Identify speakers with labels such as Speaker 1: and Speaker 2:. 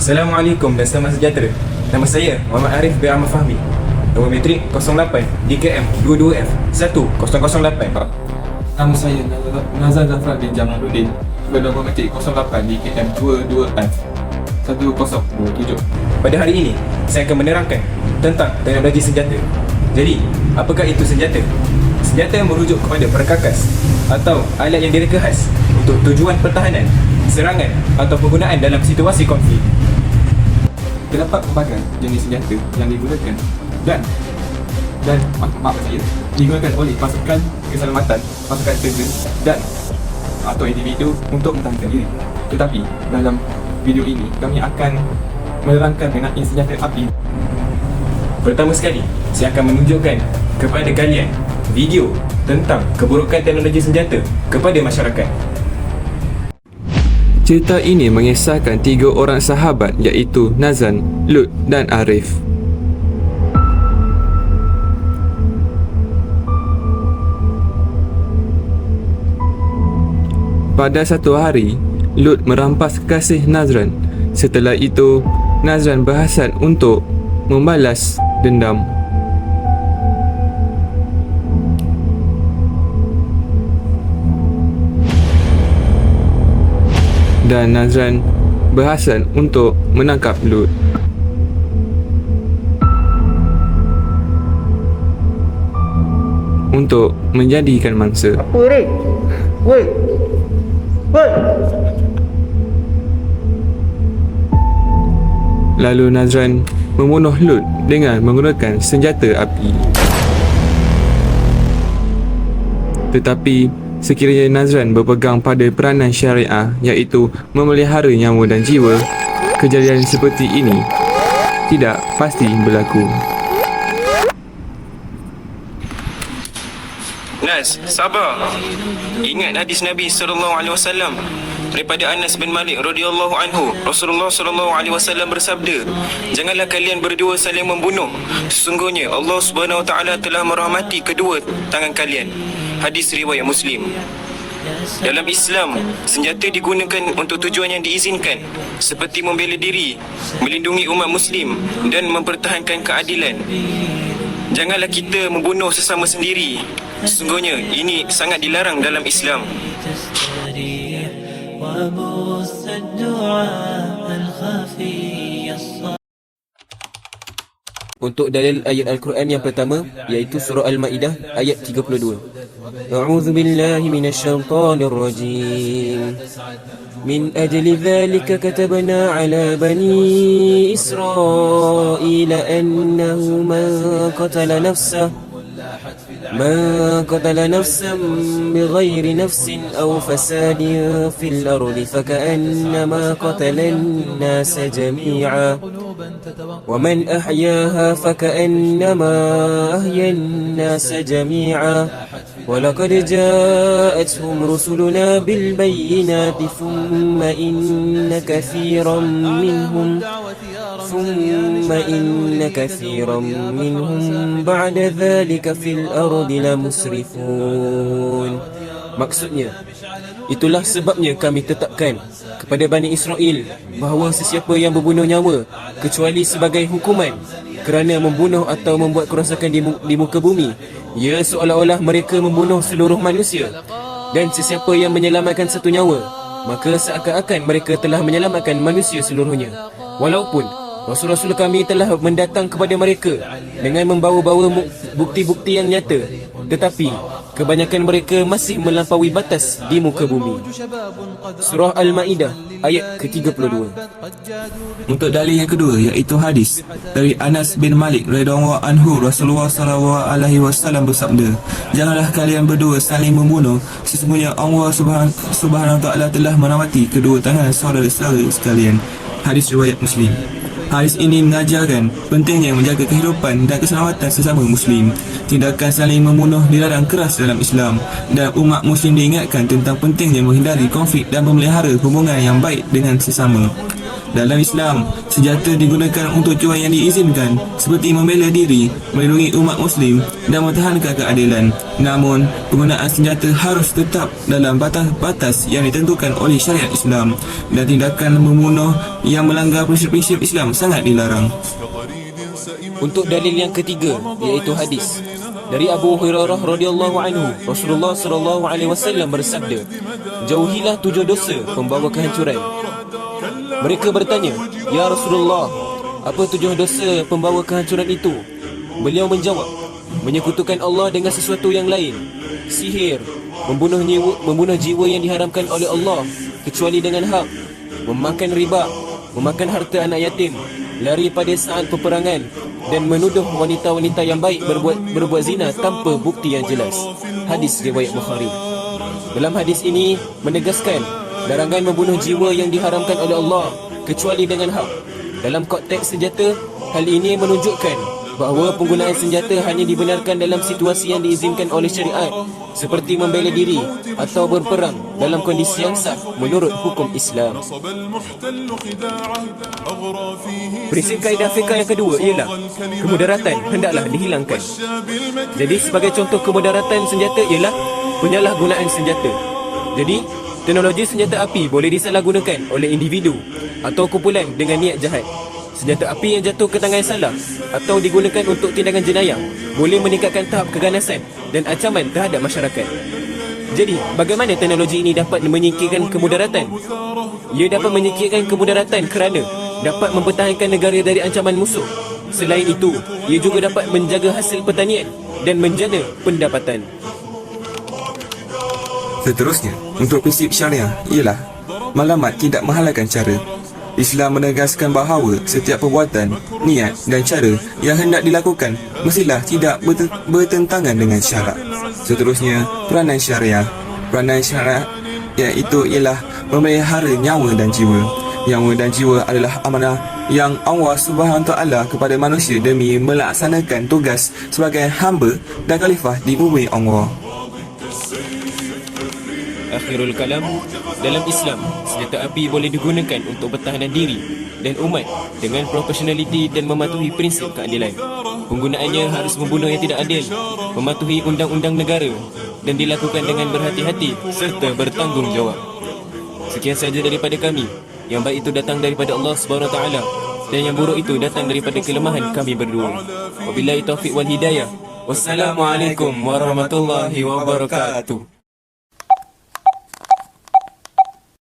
Speaker 1: Assalamualaikum dan selamat sejahtera. Nama saya Muhammad Arif bin Ahmad Fahmi. Nombor metrik 08 DKM 22F 1008.
Speaker 2: Nama saya Nazar Zafran bin Jamaluddin. Nombor metrik 08 DKM 22F 1027.
Speaker 1: Pada hari ini, saya akan menerangkan tentang teknologi senjata. Jadi, apakah itu senjata? Senjata merujuk kepada perkakas atau alat yang direka khas untuk tujuan pertahanan, serangan atau penggunaan dalam situasi konflik.
Speaker 2: Terdapat pelbagai jenis senjata yang digunakan dan maaf saya digunakan oleh pasukan keselamatan, pasukan tentera dan atau individu untuk mempertahankan diri. Tetapi dalam video ini kami akan menerangkan mengenai senjata api.
Speaker 1: Pertama sekali, saya akan menunjukkan kepada kalian video tentang keburukan teknologi senjata kepada masyarakat.
Speaker 3: Cerita ini mengisahkan 3 orang sahabat iaitu Nazan, Lut dan Arif. Pada satu hari, Lut merampas kekasih Nazran. Setelah itu, Nazran berhasad untuk membalas dendam. Dan Nazran berhasad untuk menangkap Lut. Untuk menjadikan mangsa. Lalu Nazran membunuh Lut dengan menggunakan senjata api. Tetapi sekiranya Nazran berpegang pada peranan syariah iaitu memelihara nyawa dan jiwa, kejadian seperti ini tidak pasti berlaku.
Speaker 4: Nas, sabar. Ingat hadis Nabi SAW daripada Anas bin Malik radhiyallahu anhu. Rasulullah SAW bersabda, janganlah kalian berdua saling membunuh. Sesungguhnya Allah Subhanahu Wa Taala telah merahmati kedua tangan kalian. Hadis riwayat Muslim. Dalam Islam, senjata digunakan untuk tujuan yang diizinkan, seperti membela diri, melindungi umat Muslim dan mempertahankan keadilan. Janganlah kita membunuh sesama sendiri. Sesungguhnya ini sangat dilarang dalam Islam.
Speaker 1: Untuk dalil ayat Al-Quran yang pertama, iaitu surah Al-Ma'idah ayat 32. A'udzu billahi minasyaitonir rajim. Min ajli dzalika katabna 'ala bani Israila annahu من قتل نفسا بغير نفس أو فساد في الأرض فكأنما قتل الناس جميعا ومن أحياها فكأنما أحيا الناس جميعا ولقد جاءتهم رسلنا بالبينات ثم إن كثيرا منهم بعد ذلك في الأرض لمسرفون. Maksudnya, itulah sebabnya kami tetapkan kepada Bani Israel bahawa sesiapa yang berbunuh nyawa kecuali sebagai hukuman kerana membunuh atau membuat kerosakan di muka bumi, ia seolah-olah mereka membunuh seluruh manusia. Dan sesiapa yang menyelamatkan satu nyawa, maka seakan-akan mereka telah menyelamatkan manusia seluruhnya. Walaupun Rasul-Rasul kami telah mendatang kepada mereka dengan membawa-bawa bukti-bukti yang nyata, tetapi kebanyakan mereka masih melampaui batas di muka bumi. Surah Al-Ma'idah ayat ke-32.
Speaker 5: Untuk dalil yang kedua iaitu hadis dari Anas bin Malik radhiyallahu anhu, Rasulullah SAW bersabda, janganlah kalian berdua saling membunuh. Sesungguhnya Allah Subhanahu Wa Taala telah merahmati kedua tangan saudara-saudara sekalian. Hadis riwayat Muslim. Hadis ini mengajarkan pentingnya menjaga kehidupan dan keselamatan sesama Muslim. Tindakan saling membunuh dilarang keras dalam Islam, dan umat Muslim diingatkan tentang pentingnya menghindari konflik dan memelihara hubungan yang baik dengan sesama. Dalam Islam, senjata digunakan untuk tujuan yang diizinkan seperti membela diri, melindungi umat Muslim dan mempertahankan keadilan. Namun, penggunaan senjata harus tetap dalam batas-batas yang ditentukan oleh syariat Islam dan tindakan membunuh yang melanggar prinsip-prinsip Islam sangat dilarang.
Speaker 1: Untuk dalil yang ketiga, iaitu hadis dari Abu Hurairah radhiyallahu anhu, Rasulullah sallallahu alaihi wasallam bersabda, "Jauhilah 7 dosa pembawa kehancuran." Mereka bertanya, "Ya Rasulullah, apa 7 dosa pembawa kehancuran itu?" Beliau menjawab, menyekutukan Allah dengan sesuatu yang lain, sihir, membunuh jiwa yang diharamkan oleh Allah kecuali dengan hak, memakan riba, memakan harta anak yatim, lari pada saat peperangan, dan menuduh wanita-wanita yang baik berbuat zina tanpa bukti yang jelas. Hadis riwayat Bukhari. Dalam hadis ini menegaskan larangan membunuh jiwa yang diharamkan oleh Allah kecuali dengan hak. Dalam konteks senjata, hal ini menunjukkan bahawa penggunaan senjata hanya dibenarkan dalam situasi yang diizinkan oleh syariat, seperti membela diri atau berperang dalam kondisi yang sah menurut hukum Islam. Prinsip kaedah fiqh yang kedua ialah kemudaratan hendaklah dihilangkan. Jadi sebagai contoh kemudaratan senjata ialah penyalahgunaan senjata. Jadi teknologi senjata api boleh disalahgunakan oleh individu atau kumpulan dengan niat jahat. Senjata api yang jatuh ke tangan salah atau digunakan untuk tindakan jenayah boleh meningkatkan tahap keganasan dan ancaman terhadap masyarakat. Jadi, bagaimana teknologi ini dapat menyingkirkan kemudaratan? Ia dapat menyingkirkan kemudaratan kerana dapat mempertahankan negara dari ancaman musuh. Selain itu, ia juga dapat menjaga hasil pertanian dan menjana pendapatan.
Speaker 5: Seterusnya, untuk prinsip syariah ialah maklumat tidak menghalalkan cara. Islam menegaskan bahawa setiap perbuatan, niat dan cara yang hendak dilakukan mestilah tidak bertentangan dengan syarak. Seterusnya, peranan syariah. Peranan syariah iaitu ialah memelihara nyawa dan jiwa. Nyawa dan jiwa adalah amanah yang Allah Subhanahu Taala kepada manusia demi melaksanakan tugas sebagai hamba dan khalifah di bumi Allah.
Speaker 1: Akhirul kalam, dalam Islam, senjata api boleh digunakan untuk pertahanan diri dan umat dengan profesionaliti dan mematuhi prinsip keadilan. Penggunaannya harus membunuh yang tidak adil, mematuhi undang-undang negara dan dilakukan dengan berhati-hati serta bertanggungjawab. Sekian saja daripada kami. Yang baik itu datang daripada Allah Subhanahu Wa Taala dan yang buruk itu datang daripada kelemahan kami berdua. Wabillahi taufiq wal hidayah. Wassalamualaikum warahmatullahi wabarakatuh.